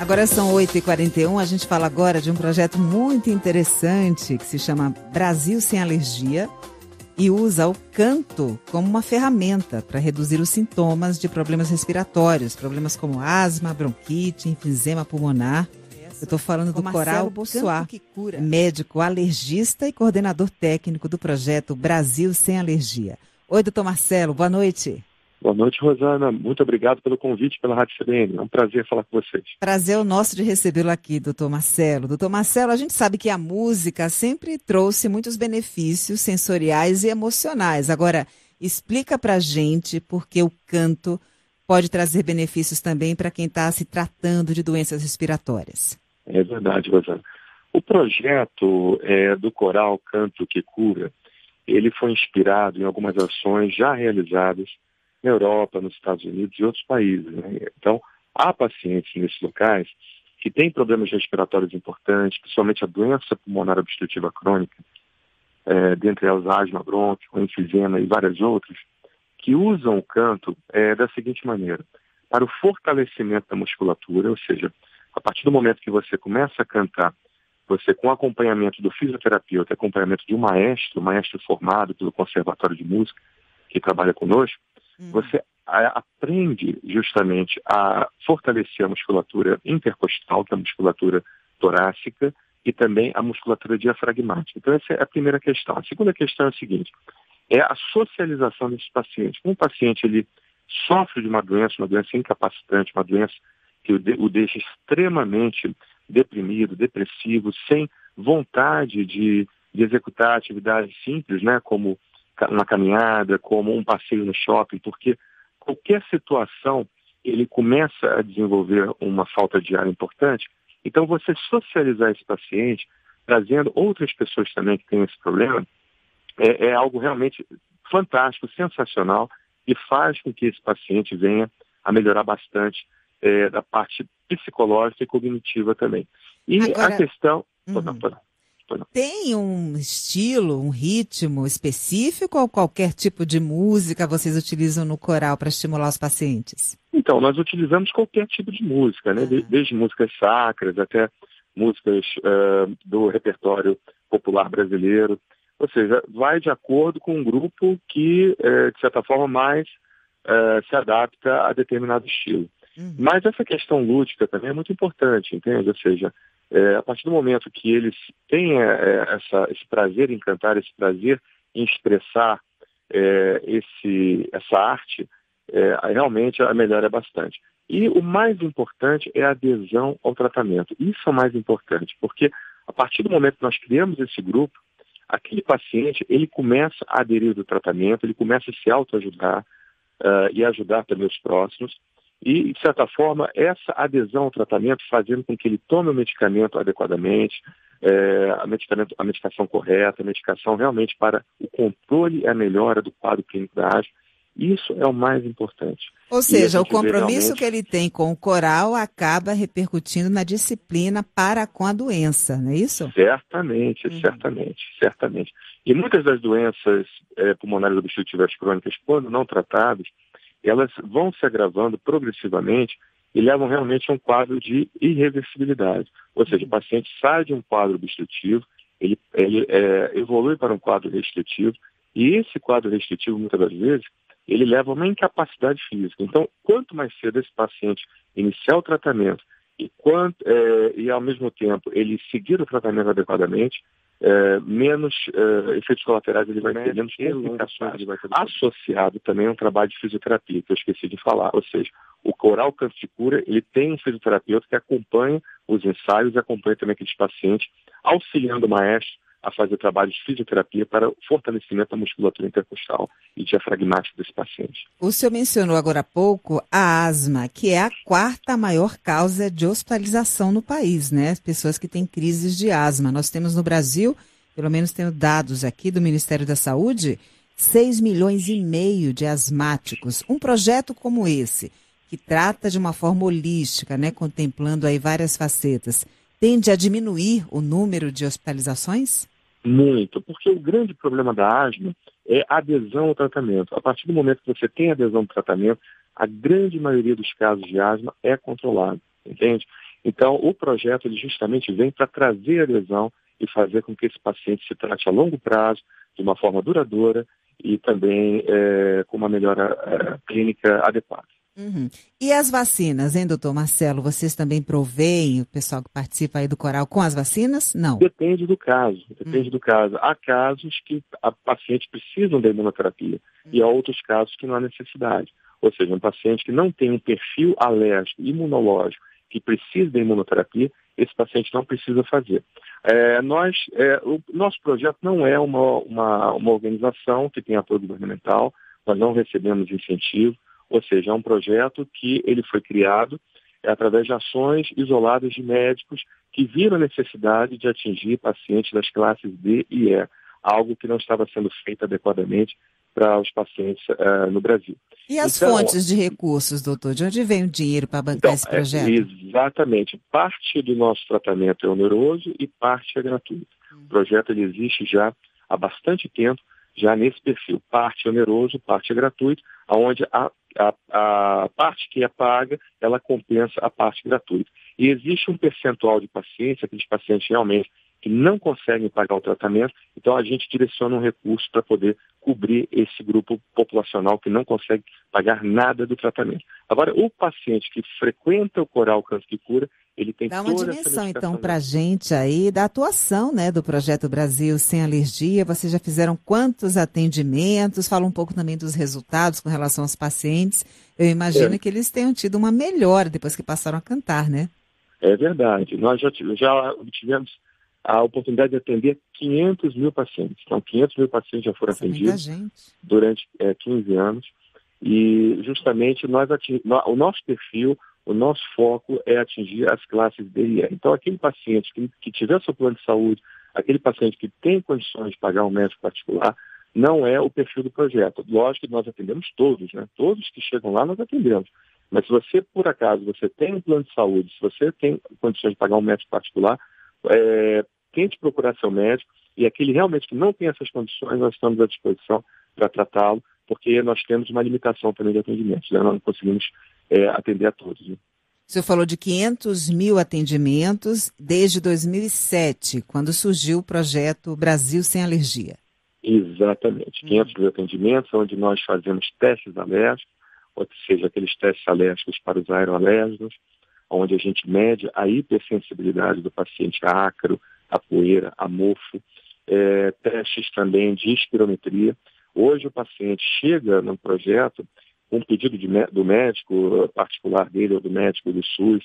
Agora são 8h41, a gente fala agora de um projeto muito interessante que se chama Brasil Sem Alergia e usa o canto como uma ferramenta para reduzir os sintomas de problemas respiratórios, problemas como asma, bronquite, enfisema pulmonar. Eu estou falando do Coral Bossuá, médico alergista e coordenador técnico do projeto Brasil Sem Alergia. Oi, doutor Marcelo, boa noite. Boa noite, Rosana. Muito obrigado pelo convite pela Rádio CBN. É um prazer falar com vocês. Prazer é o nosso de recebê-lo aqui, doutor Marcelo. Doutor Marcelo, a gente sabe que a música sempre trouxe muitos benefícios sensoriais e emocionais. Agora, explica pra gente por que o canto pode trazer benefícios também para quem está se tratando de doenças respiratórias. É verdade, Rosana. O projeto do Coral Canto que Cura, ele foi inspirado em algumas ações já realizadas na Europa, nos Estados Unidos e outros países, né? Então, há pacientes nesses locais que têm problemas respiratórios importantes, principalmente a doença pulmonar obstrutiva crônica, dentre elas asma, bronquio, enfisema e várias outras, que usam o canto da seguinte maneira: para o fortalecimento da musculatura, ou seja, a partir do momento que você começa a cantar, você com acompanhamento do fisioterapeuta, acompanhamento de um maestro formado pelo Conservatório de Música, que trabalha conosco, você aprende justamente a fortalecer a musculatura intercostal, que é a musculatura torácica, e também a musculatura diafragmática. Então essa é a primeira questão. A segunda questão é a seguinte: é a socialização desse paciente. Um paciente ele sofre de uma doença incapacitante, uma doença que o deixa extremamente deprimido, depressivo, sem vontade de executar atividades simples, né, como uma caminhada, como um passeio no shopping, porque qualquer situação ele começa a desenvolver uma falta de ar importante. Então você socializar esse paciente, trazendo outras pessoas também que têm esse problema, é algo realmente fantástico, sensacional, e faz com que esse paciente venha a melhorar bastante da parte psicológica e cognitiva também. E agora, a questão... Tem um estilo, um ritmo específico ou qualquer tipo de música vocês utilizam no coral para estimular os pacientes? Então, nós utilizamos qualquer tipo de música, né? Desde músicas sacras até músicas do repertório popular brasileiro. Ou seja, vai de acordo com um grupo que, de certa forma, mais se adapta a determinado estilo. Mas essa questão lúdica também é muito importante, entende? Ou seja, a partir do momento que eles têm esse prazer em cantar, esse prazer em expressar essa arte, realmente a melhora bastante. E o mais importante é a adesão ao tratamento. Isso é o mais importante, porque a partir do momento que nós criamos esse grupo, aquele paciente ele começa a aderir ao tratamento, ele começa a se autoajudar e ajudar também os próximos. E, de certa forma, essa adesão ao tratamento fazendo com que ele tome o medicamento adequadamente, a medicação correta, a medicação realmente para o controle e a melhora do quadro clínico da asma, isso é o mais importante. Ou seja, o compromisso que ele tem com o coral acaba repercutindo na disciplina para com a doença, não é isso? Certamente. E muitas das doenças pulmonares obstrutivas crônicas, quando não tratadas, elas vão se agravando progressivamente e levam realmente a um quadro de irreversibilidade. Ou seja, o paciente sai de um quadro obstrutivo, ele evolui para um quadro restritivo, e esse quadro restritivo, muitas das vezes, ele leva a uma incapacidade física. Então, quanto mais cedo esse paciente iniciar o tratamento e ao mesmo tempo, ele seguir o tratamento adequadamente, menos efeitos colaterais ele vai ter, menos complicações ele vai ter. Associado também a um trabalho de fisioterapia, que eu esqueci de falar. Ou seja, o Coral Canto de Cura, ele tem um fisioterapeuta que acompanha os ensaios e acompanha também aqueles pacientes, auxiliando o maestro a fazer trabalho de fisioterapia para o fortalecimento da musculatura intercostal e diafragmática desse paciente. O senhor mencionou agora há pouco a asma, que é a quarta maior causa de hospitalização no país, né? Pessoas que têm crises de asma. Nós temos no Brasil, pelo menos tendo dados aqui do Ministério da Saúde, 6,5 milhões de asmáticos. Um projeto como esse, que trata de uma forma holística, né, contemplando aí várias facetas, tende a diminuir o número de hospitalizações? Muito, porque o grande problema da asma é a adesão ao tratamento. A partir do momento que você tem adesão ao tratamento, a grande maioria dos casos de asma é controlado, entende? Então, o projeto ele justamente vem para trazer adesão e fazer com que esse paciente se trate a longo prazo, de uma forma duradoura e também com uma melhora clínica adequada. Uhum. E as vacinas, hein, doutor Marcelo? Vocês também proveem o pessoal que participa aí do coral com as vacinas? Não. Depende do caso, do caso. Há casos que a paciente precisam da imunoterapia e há outros casos que não há necessidade. Ou seja, um paciente que não tem um perfil alérgico, imunológico, que precisa da imunoterapia, esse paciente não precisa fazer. O nosso projeto não é uma organização que tem apoio governamental, nós não recebemos incentivo, ou seja, é um projeto que ele foi criado através de ações isoladas de médicos que viram a necessidade de atingir pacientes das classes D e E, algo que não estava sendo feito adequadamente para os pacientes no Brasil. E as fontes de recursos, doutor? De onde vem o dinheiro para bancar esse projeto? Exatamente. Parte do nosso tratamento é oneroso e parte é gratuito. O projeto ele existe já há bastante tempo, já nesse perfil. Parte é oneroso, parte é gratuito, onde a parte que é paga, ela compensa a parte gratuita. E existe um percentual de pacientes, aqueles pacientes realmente que não conseguem pagar o tratamento, então a gente direciona um recurso para poder cobrir esse grupo populacional que não consegue pagar nada do tratamento. Agora, o paciente que frequenta o Coral Canto que Cura, ele tem toda essa medicação. Dá uma dimensão, então, para a né? gente aí da atuação, né, do Projeto Brasil Sem Alergia. Vocês já fizeram quantos atendimentos? Fala um pouco também dos resultados com relação aos pacientes. Eu imagino que eles tenham tido uma melhora depois que passaram a cantar, né? É verdade. Nós já tivemos a oportunidade de atender 500 mil pacientes. Então, 500 mil pacientes já foram atendidos durante 15 anos. E, justamente, o nosso perfil, o nosso foco é atingir as classes D e E. Então, aquele paciente que tiver seu plano de saúde, aquele paciente que tem condições de pagar um médico particular, não é o perfil do projeto. Lógico que nós atendemos todos, né? Todos que chegam lá nós atendemos. Mas se você, por acaso, você tem um plano de saúde, se você tem condições de pagar um médico particular, tente procurar seu médico, e aquele realmente que não tem essas condições, nós estamos à disposição para tratá-lo, porque nós temos uma limitação também de atendimento, né? Nós não conseguimos atender a todos. Né? O senhor falou de 500 mil atendimentos desde 2007, quando surgiu o projeto Brasil Sem Alergia. Exatamente, 500 mil atendimentos, onde nós fazemos testes alérgicos, ou seja, aqueles testes alérgicos para os aeroalérgicos, onde a gente mede a hipersensibilidade do paciente a ácaro, a poeira, a mofo, testes também de espirometria. Hoje o paciente chega no projeto com um pedido do médico particular dele ou do médico do SUS,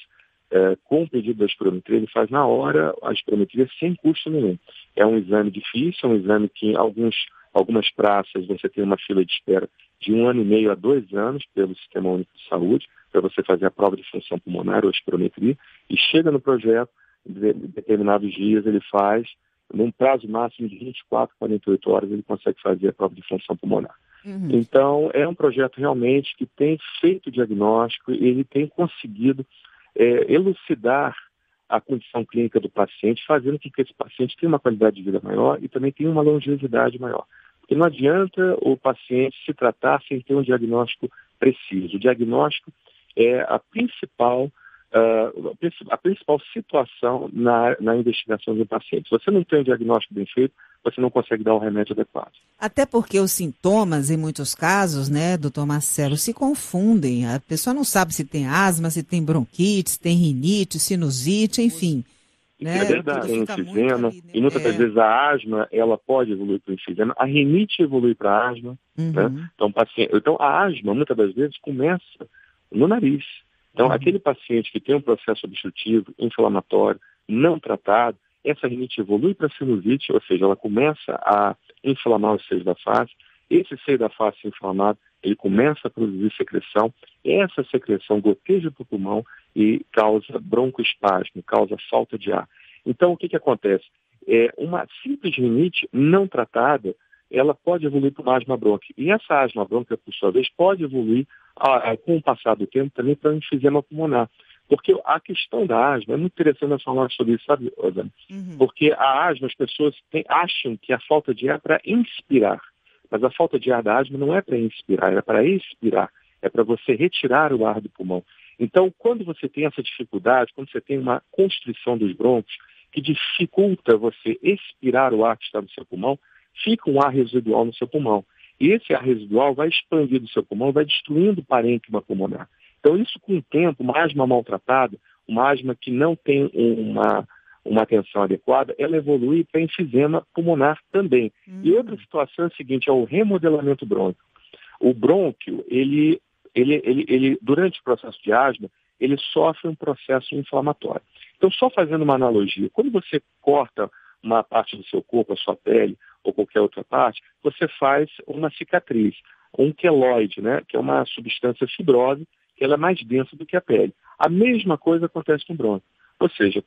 com o pedido da espirometria, ele faz na hora a espirometria sem custo nenhum. É um exame difícil, é um exame que em algumas praças você tem uma fila de espera de 1 ano e meio a 2 anos pelo Sistema Único de Saúde, para você fazer a prova de função pulmonar ou espirometria, e chega no projeto, em determinados dias ele faz, num prazo máximo de 24, 48 horas, ele consegue fazer a prova de função pulmonar. Uhum. Então, é um projeto realmente que tem feito diagnóstico e ele tem conseguido elucidar a condição clínica do paciente, fazendo com que esse paciente tenha uma qualidade de vida maior e também tenha uma longevidade maior. Porque não adianta o paciente se tratar sem ter um diagnóstico preciso. O diagnóstico é a principal situação na investigação do paciente. Se você não tem um diagnóstico bem feito, você não consegue dar o remédio adequado. Até porque os sintomas, em muitos casos, né, doutor Marcelo, se confundem. A pessoa não sabe se tem asma, se tem bronquite, se tem rinite, sinusite, enfim. Né? É verdade, tem enfisema, ali, né? E muitas das vezes a asma, ela pode evoluir para o enfisema, a rinite evolui para a asma, né? Então a asma, muitas das vezes, começa no nariz. Então, aquele paciente que tem um processo obstrutivo, inflamatório, não tratado, essa rinite evolui para sinusite, ou seja, ela começa a inflamar os seios da face. Esse seio da face inflamado, ele começa a produzir secreção. Essa secreção goteja para o pulmão e causa broncoespasmo, causa falta de ar. Então, o que acontece? Uma simples rinite não tratada, ela pode evoluir para uma asma brônquica. E essa asma brônquica, por sua vez, pode evoluir, com o passar do tempo, também para um enfisema pulmonar. Porque a questão da asma, é muito interessante nós falar sobre isso, sabe, Rosana? Porque a asma, as pessoas acham que a falta de ar é para inspirar. Mas a falta de ar da asma não é para inspirar, é para expirar. É para você retirar o ar do pulmão. Então, quando você tem essa dificuldade, quando você tem uma constrição dos brônquios que dificulta você expirar o ar que está no seu pulmão, fica um ar residual no seu pulmão. E esse ar residual vai expandir do seu pulmão, vai destruindo o parênquima pulmonar. Então, isso com o tempo, uma asma maltratada, uma asma que não tem uma atenção adequada, ela evolui para enfisema pulmonar também. E outra situação é a seguinte, é o remodelamento brônquico. O brônquio, ele durante o processo de asma, ele sofre um processo inflamatório. Então, só fazendo uma analogia, quando você corta uma parte do seu corpo, a sua pele, ou qualquer outra parte, você faz uma cicatriz, um queloide, né, que é uma substância fibrosa, que ela é mais densa do que a pele. A mesma coisa acontece com o brônquio. Ou seja,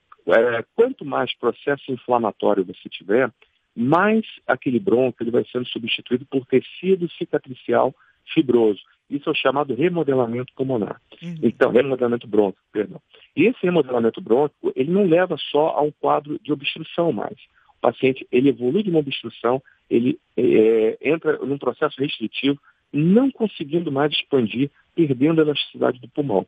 quanto mais processo inflamatório você tiver, mais aquele brônquio ele vai sendo substituído por tecido cicatricial fibroso. Isso é o chamado remodelamento pulmonar. Então, remodelamento brônquico, perdão. E esse remodelamento brônquico, ele não leva só a um quadro de obstrução mais. O paciente, ele evolui de uma obstrução, ele entra num processo restritivo, não conseguindo mais expandir, perdendo a elasticidade do pulmão.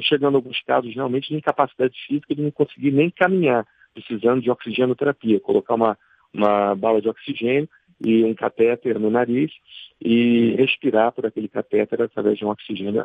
Chegando a alguns casos realmente de incapacidade física de não conseguir nem caminhar, precisando de oxigenoterapia, colocar uma bala de oxigênio e um catéter no nariz e respirar por aquele catéter através de oxigênio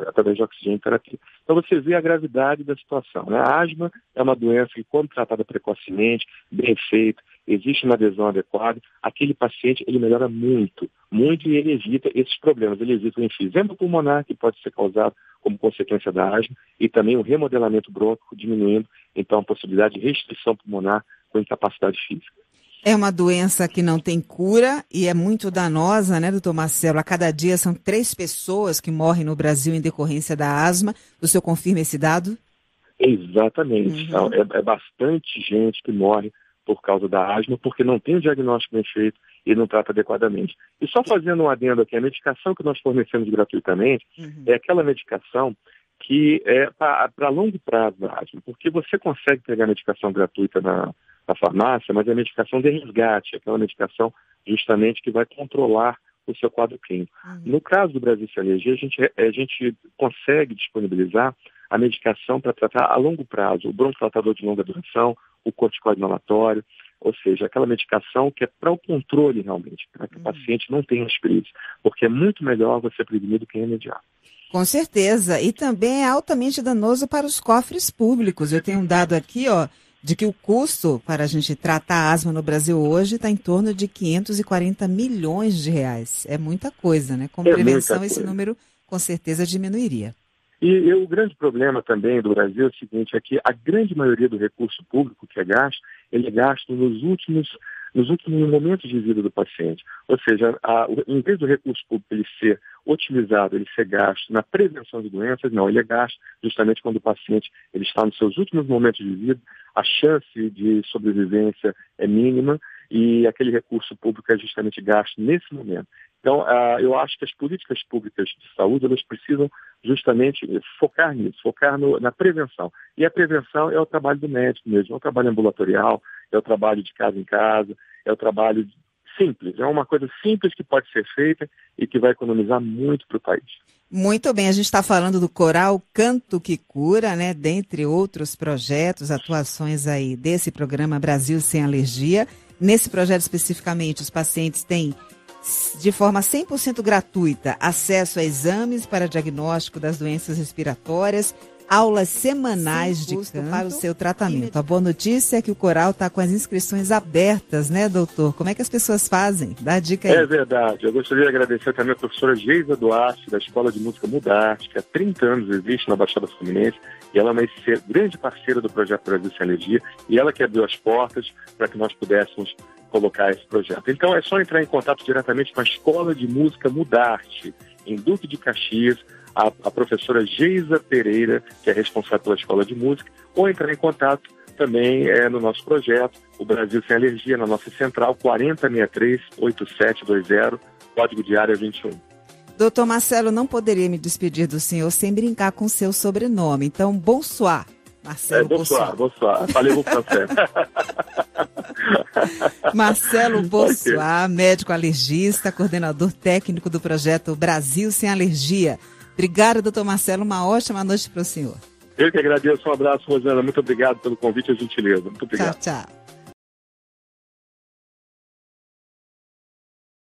terapia. Então você vê a gravidade da situação, né? A asma é uma doença que, quando tratada precocemente, bem feita, existe uma adesão adequada, aquele paciente ele melhora muito, muito, e ele evita esses problemas. Ele evita o enfisema pulmonar, que pode ser causado como consequência da asma, e também o remodelamento brônquico, diminuindo então a possibilidade de restrição pulmonar com incapacidade física. É uma doença que não tem cura e é muito danosa, né, doutor Marcelo? A cada dia são 3 pessoas que morrem no Brasil em decorrência da asma. O senhor confirma esse dado? Exatamente. Então, é bastante gente que morre por causa da asma, porque não tem o diagnóstico bem feito e não trata adequadamente. E só fazendo um adendo aqui, a medicação que nós fornecemos gratuitamente é aquela medicação que é para longo prazo da asma, porque você consegue pegar medicação gratuita na farmácia, mas é medicação de resgate, aquela medicação justamente que vai controlar o seu quadro clínico. No caso do Brasil Sem Alergia, a gente consegue disponibilizar a medicação para tratar a longo prazo, o broncodilatador de longa duração, o corticoide inalatório, ou seja, aquela medicação que é para o controle realmente, para que o paciente não tenha as crises, porque é muito melhor você prevenir do que remediar. Com certeza, e também é altamente danoso para os cofres públicos. Eu tenho um dado aqui, de que o custo para a gente tratar a asma no Brasil hoje está em torno de 540 milhões de reais. É muita coisa, né? Com prevenção, esse número com certeza diminuiria. E o grande problema também do Brasil é o seguinte, é que a grande maioria do recurso público que é gasto, ele é gasto nos últimos momentos de vida do paciente. Ou seja, em vez do recurso público ele ser otimizado, ele ser gasto na prevenção de doenças, não, ele é gasto justamente quando o paciente ele está nos seus últimos momentos de vida, a chance de sobrevivência é mínima e aquele recurso público é justamente gasto nesse momento. Então, eu acho que as políticas públicas de saúde, elas precisam justamente focar nisso, na prevenção. E a prevenção é o trabalho do médico mesmo, é o trabalho ambulatorial, é o trabalho de casa em casa, é o trabalho simples, é uma coisa simples que pode ser feita e que vai economizar muito para o país. Muito bem, a gente está falando do Coral Canto que Cura, né? Dentre outros projetos, atuações aí desse programa Brasil Sem Alergia. Nesse projeto especificamente, os pacientes têm, de forma 100% gratuita, acesso a exames para diagnóstico das doenças respiratórias, aulas semanais de canto para o seu tratamento. A boa notícia é que o Coral está com as inscrições abertas, né, doutor? Como é que as pessoas fazem? Dá a dica aí. É verdade. Eu gostaria de agradecer também a professora Geisa Duarte, da Escola de Música Mudarte, que há 30 anos existe na Baixada Fluminense, e ela é uma grande parceira do projeto Brasil Sem Alergia, e ela que abriu as portas para que nós pudéssemos colocar esse projeto. Então é só entrar em contato diretamente com a Escola de Música Mudarte, em Duque de Caxias, a professora Geisa Pereira, que é responsável pela Escola de Música, ou entrar em contato também no nosso projeto, o Brasil Sem Alergia, na nossa central, 4063-8720, código de área 21. Doutor Marcelo, não poderia me despedir do senhor sem brincar com seu sobrenome. Então, bonsoir, Marcelo. Bonsoir. Falei o francês. Marcelo Bonsoir, médico alergista, coordenador técnico do projeto Brasil Sem Alergia. Obrigada, doutor Marcelo. Uma ótima noite para o senhor. Eu que agradeço, um abraço, Rosana, muito obrigado pelo convite e a gentileza. Muito obrigado. Tchau, tchau.